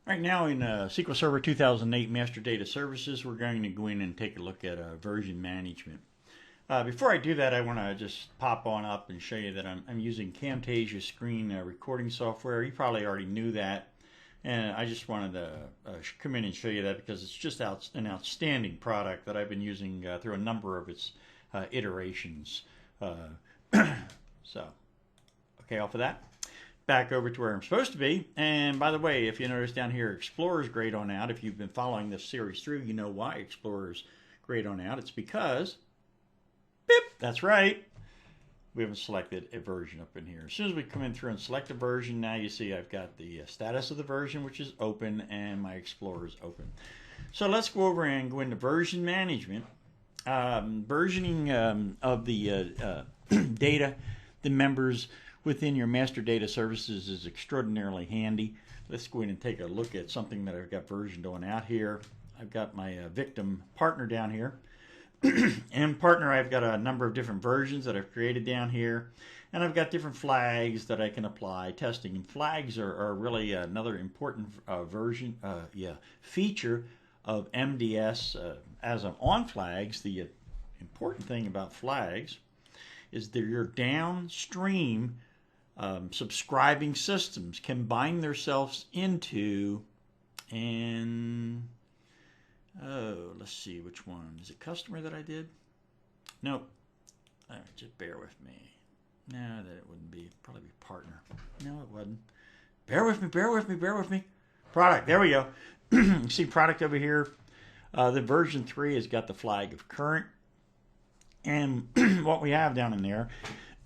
Right now in SQL Server 2008 Master Data Services, we're going to go in and take a look at version management. Before I do that, I want to just pop on up and show you that I'm using Camtasia screen recording software. You probably already knew that, and I just wanted to come in and show you that because it's just an outstanding product that I've been using through a number of its iterations. So, okay, off of that. Back over to where I'm supposed to be. And by the way, if you notice down here, Explorer's grayed on out. If you've been following this series through, you know why Explorer's grayed on out. It's because, beep, that's right, we haven't selected a version up in here. As soon as we come in through and select a version, now you see I've got the status of the version, which is open, and my Explorer is open. So let's go over and go into version management. Versioning of the data, the members within your master data services is extraordinarily handy. Let's go in and take a look at something that I've got versioned on out here. I've got my victim partner down here. And partner, I've got a number of different versions that I've created down here. And I've got different flags that I can apply testing. And flags are really another important feature of MDS. As I'm on flags, the important thing about flags is that your downstream subscribing systems can bind themselves into, and let's see which one. Is it customer that I did? Nope. All right, just bear with me. No, that it wouldn't be. Probably be partner. No, it wasn't. Bear with me, bear with me, bear with me. Product, there we go. You see product over here. The version 3 has got the flag of current. And what we have down in there,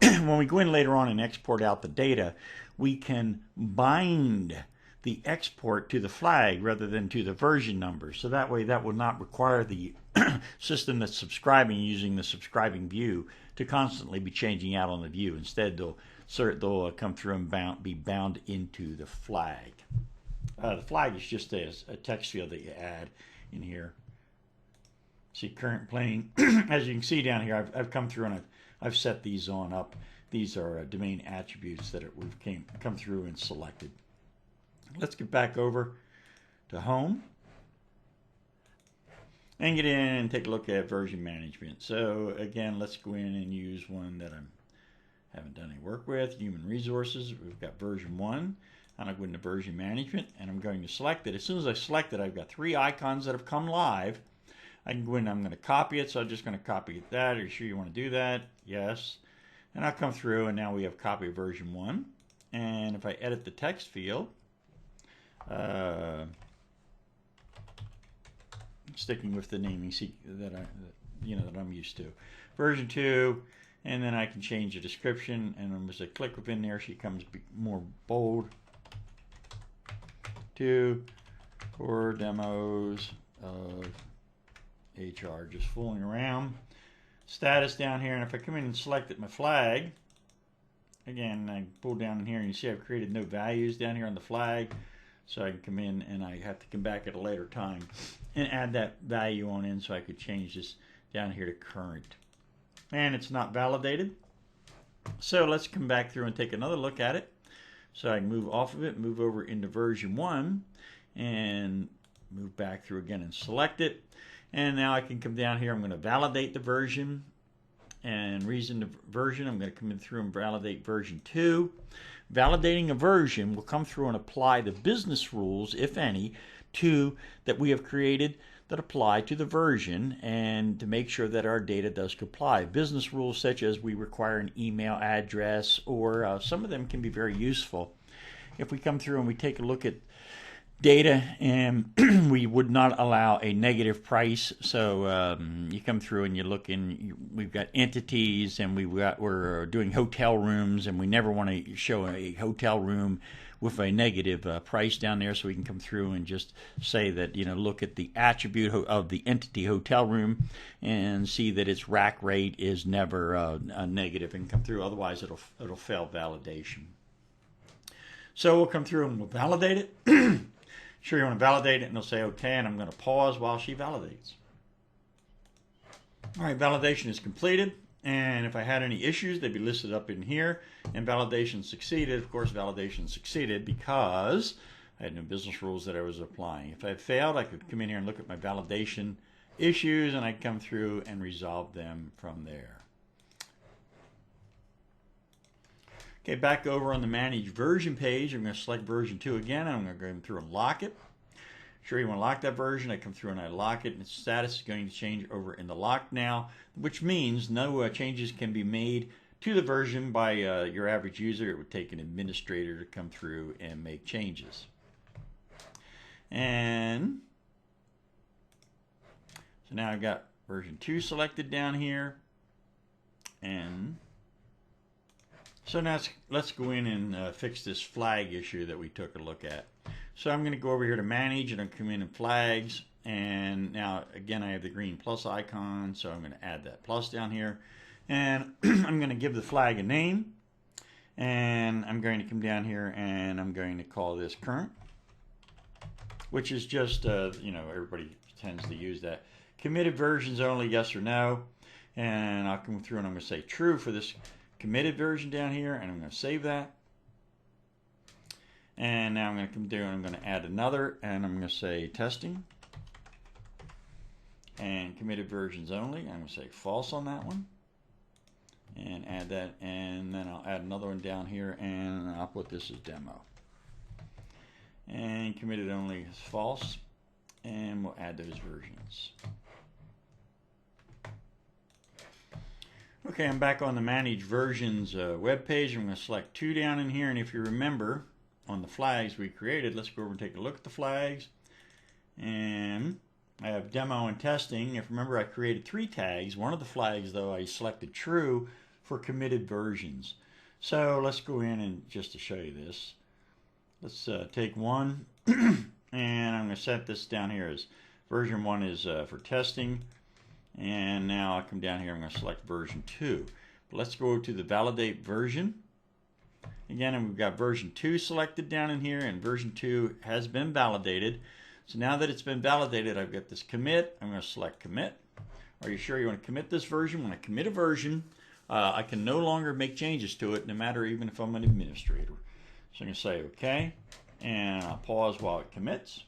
when we go in later on and export out the data, we can bind the export to the flag rather than to the version number. So that way that will not require the system that's subscribing using the subscribing view to constantly be changing out on the view. Instead, they'll come through and be bound into the flag. The flag is just a text field that you add in here. See current plane. As you can see down here, I've come through and I've set these on up. These are domain attributes that we've come through and selected. Let's get back over to home and get in and take a look at version management. So again, let's go in and use one that I haven't done any work with, human resources. We've got version 1. And I'll go into version management and I'm going to select it. As soon as I select it, I've got 3 icons that have come live. I can go in and I'm going to copy it, so I'm just going to copy that. Are you sure you want to do that? Yes. And I'll come through and now we have copy version 1. And if I edit the text field, sticking with the naming that I'm used to. Version 2, and then I can change the description, and as I click within there, she becomes more bold. 2 for demos of HR, just fooling around. Status down here, and if I come in and select my flag, again, I pull down in here and you see I've created no values down here on the flag, so I can come in and I have to come back at a later time and add that value on in so I could change this down here to current. And it's not validated, so let's come back through and take another look at it. So I can move off of it, move over into version 1, and move back through again and select it. And now I can come down here. I'm going to validate the version and reason the version. I'm going to come in through and validate version 2. Validating a version will come through and apply the business rules, if any, that we have created that apply to the version and to make sure that our data does comply. Business rules such as we require an email address, or some of them can be very useful. If we come through and we take a look at data, and we would not allow a negative price. So you come through and you look in, we've got entities, and we're doing hotel rooms, and we never want to show a hotel room with a negative price down there. So we can come through and just say that, look at the attribute of the entity hotel room and see that its rack rate is never a negative, and come through. Otherwise, it'll fail validation. So we'll come through and we'll validate it. Sure, you want to validate it, and they'll say okay, and I'm going to pause while she validates. All right, validation is completed, and if I had any issues, they'd be listed up in here, and validation succeeded. Of course, validation succeeded because I had no business rules that I was applying. If I failed, I could come in here and look at my validation issues, and I'd come through and resolve them from there. Okay, back over on the Manage Version page, I'm going to select version 2 again, and I'm going to go through and lock it. Sure, you want to lock that version. I come through and I lock it, and its status is going to change over in the lock now, which means no changes can be made to the version by your average user. It would take an administrator to come through and make changes. And so now I've got version 2 selected down here, and so now let's go in and fix this flag issue that we took a look at. So I'm going to go over here to Manage, and I'll come in Flags, and now again I have the green plus icon, so I'm going to add that plus down here, and I'm going to give the flag a name, and I'm going to come down here and I'm going to call this current, which is just you know, everybody tends to use that. Committed versions only, yes or no, and I'll come through and I'm going to say true for this committed version down here, and I'm going to save that. And now I'm going to come through and I'm going to add another, and I'm going to say testing and committed versions only. I'm going to say false on that one and add that, and then I'll add another one down here, and I'll put this as demo. And committed only is false, and we'll add those versions. Okay, I'm back on the Manage Versions web page. I'm going to select 2 down in here, and if you remember on the flags we created, let's go over and take a look at the flags. And I have demo and testing. If you remember, I created 3 tags. One of the flags, though, I selected true for committed versions. So let's go in and just to show you this, let's take one and I'm going to set this down here as version 1 is for testing. And now I'll come down here, I'm going to select version 2. But let's go to the validate version. Again, and we've got version 2 selected down in here, and version 2 has been validated. So now that it's been validated, I've got this commit. I'm going to select commit. Are you sure you want to commit this version? When I commit a version, I can no longer make changes to it, no matter even if I'm an administrator. So I'm going to say OK, and I'll pause while it commits.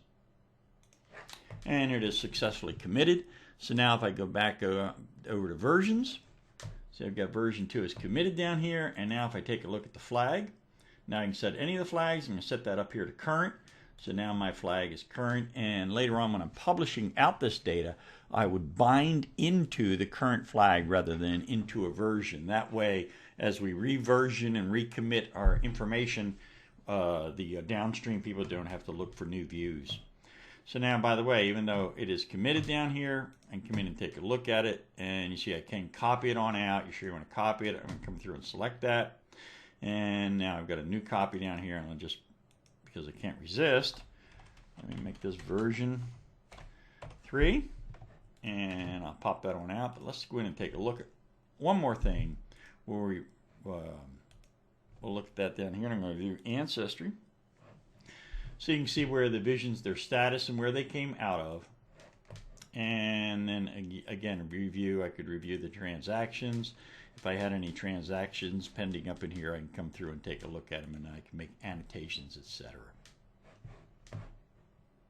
And it is successfully committed. So now if I go back over to versions, so I've got version 2 is committed down here, and now if I take a look at the flag, now I can set any of the flags. I'm going to set that up here to current. So now my flag is current, and later on when I'm publishing out this data, I would bind into the current flag rather than into a version. That way, as we reversion and recommit our information, the downstream people don't have to look for new views. So now, by the way, even though it is committed down here, I can come in and take a look at it, and you see I can copy it on out. You sure you want to copy it? I'm going to come through and select that. And now I've got a new copy down here, and I'll just, because I can't resist, let me make this version 3, and I'll pop that one out. But let's go in and take a look at one more thing where we'll look at that down here. And I'm going to view ancestry. So you can see where the visions, their status, and where they came out of. And then again, review, I could review the transactions. If I had any transactions pending up in here, I can come through and take a look at them, and I can make annotations, etc.